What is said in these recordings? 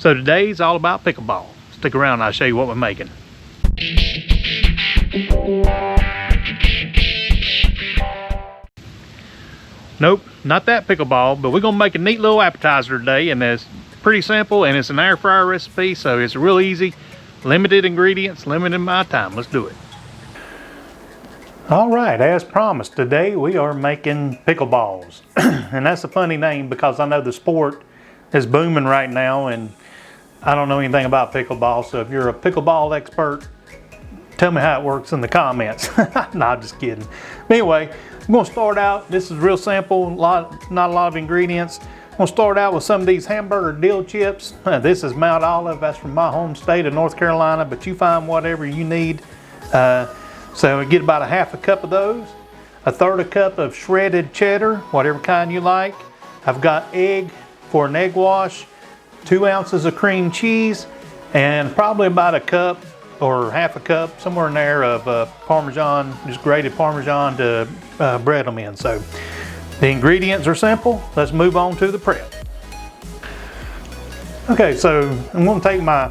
So today's all about pickleball. Stick around and I'll show you what we're making. Nope, not that pickleball, but we're gonna make a neat little appetizer today, and it's pretty simple, and it's an air fryer recipe, so it's real easy. Limited ingredients, limited amount of time. Let's do it. All right, as promised, today we are making pickleballs. And that's a funny name because I know the sport is booming right now, and I don't know anything about pickleball, so if you're a pickleball expert, tell me how it works in the comments. No, I'm just kidding. But anyway, I'm gonna start out, this is real simple, not a lot of ingredients. I'm gonna start out with some of these hamburger dill chips. This is Mount Olive, that's from my home state of North Carolina, but you find whatever you need. So we get about a half a cup of those, a third a cup of shredded cheddar, whatever kind you like. I've got egg for an egg wash, 2 ounces of cream cheese, and probably about a cup or half a cup, somewhere in there, of Parmesan, just grated Parmesan to bread them in. So the ingredients are simple. Let's move on to the prep. Okay, so I'm gonna take my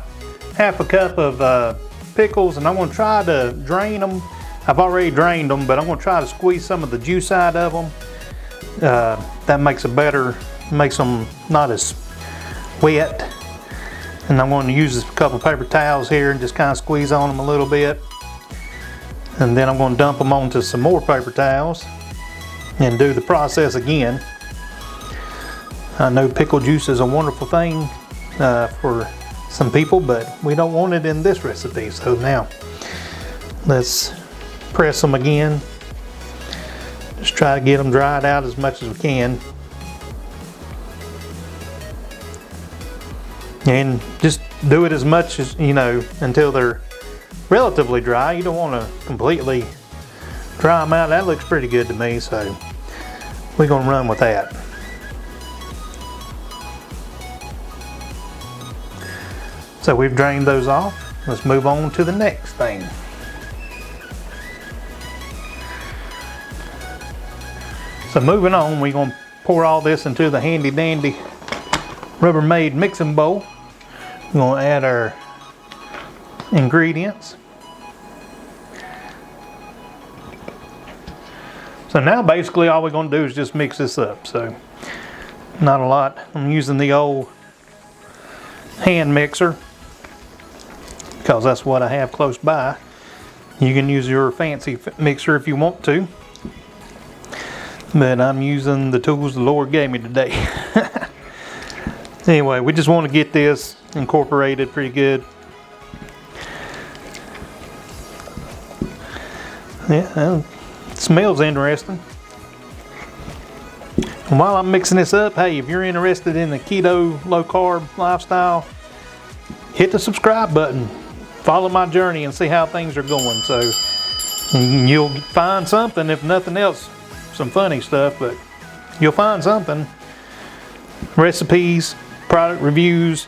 half a cup of pickles, and I'm gonna try to drain them. I've already drained them, but I'm gonna try to squeeze some of the juice out of them. That makes them not as wet. And I'm going to use a couple paper towels here and just kind of squeeze on them a little bit. And then I'm going to dump them onto some more paper towels and do the process again. I know pickle juice is a wonderful thing for some people, but we don't want it in this recipe. So now let's press them again. Just try to get them dried out as much as we can. And just do it as much as, you know, until they're relatively dry. You don't want to completely dry them out. That looks pretty good to me, so we're going to run with that. So we've drained those off. Let's move on to the next thing. So moving on, we're going to pour all this into the handy dandy Rubbermaid mixing bowl. We're going to add our ingredients. So now basically all we're going to do is just mix this up. So not a lot. I'm using the old hand mixer because that's what I have close by. You can use your fancy mixer if you want to, but I'm using the tools the Lord gave me today. Anyway, we just want to get this incorporated pretty good. Yeah, it smells interesting. And while I'm mixing this up, hey, if you're interested in the keto, low carb lifestyle, hit the subscribe button. Follow my journey and see how things are going. So you'll find something, if nothing else, some funny stuff, but you'll find something. Recipes, product reviews,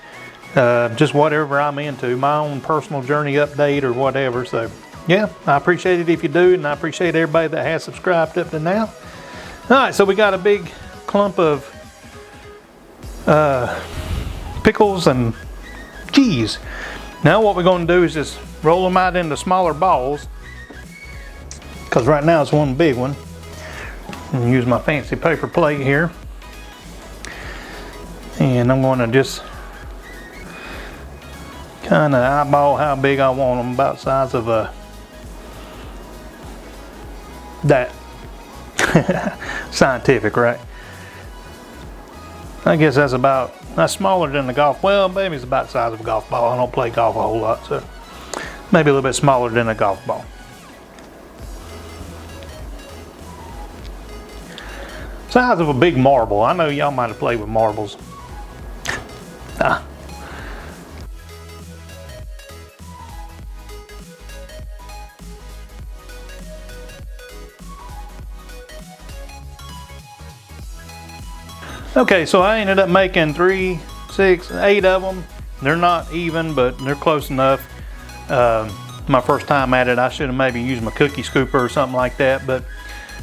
just whatever I'm into, my own personal journey update or whatever. So yeah, I appreciate it if you do, and I appreciate everybody that has subscribed up to now. All right, so we got a big clump of pickles and cheese. Now what we're going to do is just roll them out into smaller balls, because right now it's one big one. I'm use my fancy paper plate here. And I'm going to just kind of eyeball how big I want them, about the size of that. Scientific, right? I guess that's smaller than the golf. Well, maybe it's about the size of a golf ball. I don't play golf a whole lot, so maybe a little bit smaller than a golf ball. Size of a big marble. I know y'all might have played with marbles. Okay, so I ended up making 3, 6, 8 of them. They're not even, but they're close enough. My first time at it, I should have maybe used my cookie scooper or something like that, but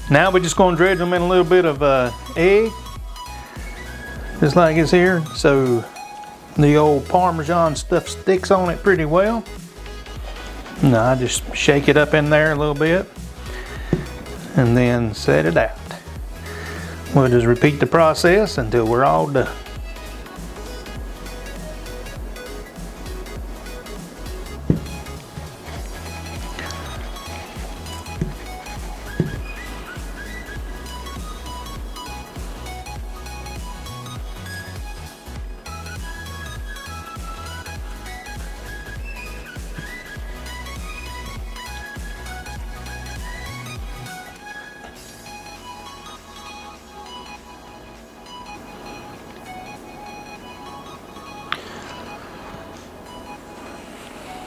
now we're just going to dredge them in a little bit of egg, just like it's here. So The old Parmesan stuff sticks on it pretty well. Now I just shake it up in there a little bit and then set it out. We'll just repeat the process until we're all done.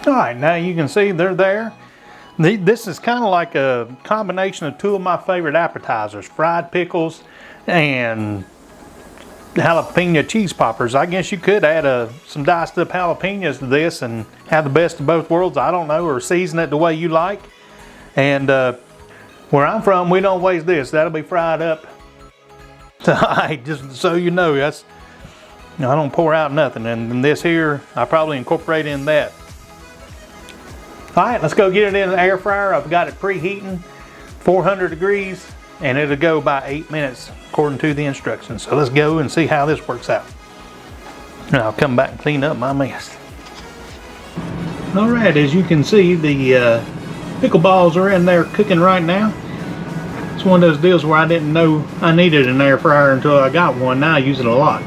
All right, now you can see they're there. This is kind of like a combination of two of my favorite appetizers, fried pickles and jalapeno cheese poppers. I guess you could add some diced up jalapenos to this and have the best of both worlds. I don't know, or season it the way you like. And where I'm from, we don't waste this. That'll be fried up. All right, just so you know, I don't pour out nothing. And this here, I probably incorporate in that. All right, let's go get it in the air fryer. I've got it preheating, 400 degrees, and it'll go by 8 minutes according to the instructions. So let's go and see how this works out. And I'll come back and clean up my mess. All right, as you can see, the pickle balls are in there cooking right now. It's one of those deals where I didn't know I needed an air fryer until I got one. Now I use it a lot.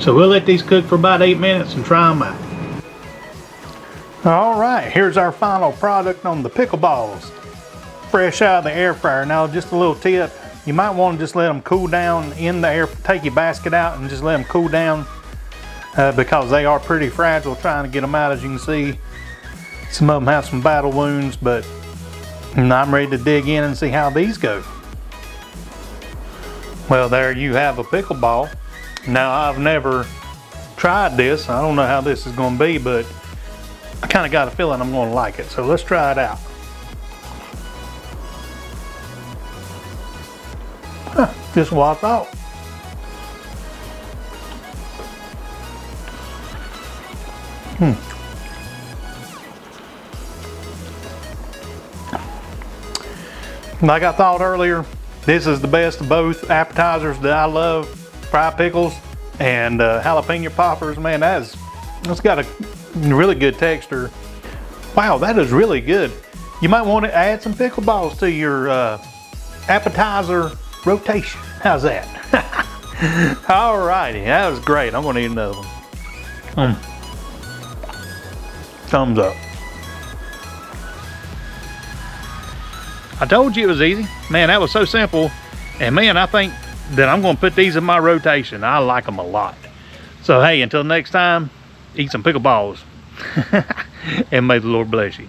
So we'll let these cook for about 8 minutes and try them out. All right, here's our final product on the pickle balls. Fresh out of the air fryer. Now, just a little tip, you might want to just let them cool down in the air. Take your basket out and just let them cool down because they are pretty fragile trying to get them out. As you can see, some of them have some battle wounds, but I'm ready to dig in and see how these go. Well, there you have a pickle ball. Now, I've never tried this. I don't know how this is going to be, but I kind of got a feeling I'm going to like it, so let's try it out. Just what I thought. Like I thought earlier, this is the best of both appetizers that I love. Fried pickles and jalapeno poppers. Man, that's got a really good texture. Wow, that is really good. You might want to add some pickle balls to your appetizer rotation. How's that? Alrighty, that was great. I'm gonna eat another one. Thumbs up. I told you it was easy. Man, that was so simple. And man, I think that I'm gonna put these in my rotation. I like them a lot. So hey, until next time, eat some pickle balls. And may the Lord bless you.